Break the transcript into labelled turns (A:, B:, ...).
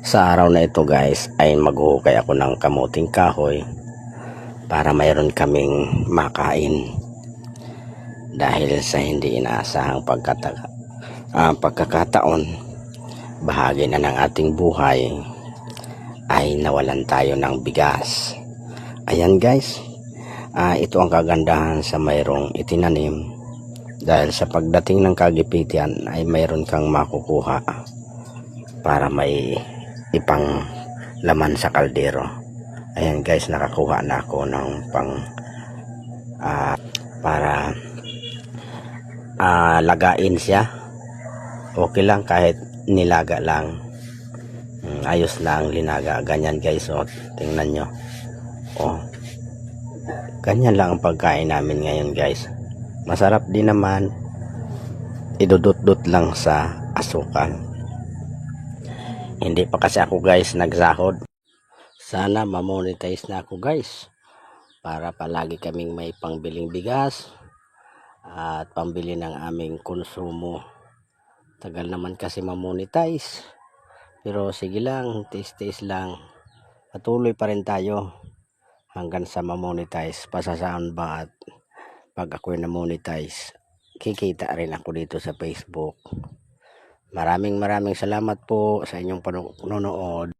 A: Sa araw na ito guys ay maghuhukay ako ng kamuting kahoy para mayroon kaming makain dahil sa hindi inaasahang pagkakataon, bahagi na ng ating buhay ay nawalan tayo ng bigas. Ayan guys, ito ang kagandahan sa mayroong itinanim, dahil sa pagdating ng kagipitian ay mayroon kang makukuha para may ipang laman sa kaldero. Ayan guys, nakakuha na ako ng para lagain siya. Okay lang kahit nilaga lang, ayos na ang linaga. Ganyan guys, tingnan nyo, ganyan lang ang pagkain namin ngayon guys. Masarap din naman, idudot-dot lang sa asukal. Hindi pa kasi ako guys nagsahod. Sana mamonetize na ako guys, para palagi kaming may pangbiling bigas at pambili ng aming konsumo. Tagal naman kasi mamonetize, pero sige lang, tiis-tiis lang. Patuloy pa rin tayo hanggang sa mamonetize. Pasasaan ba at pag ako'y na-monetize, kikita rin ako dito sa Facebook. Maraming salamat po sa inyong panonood.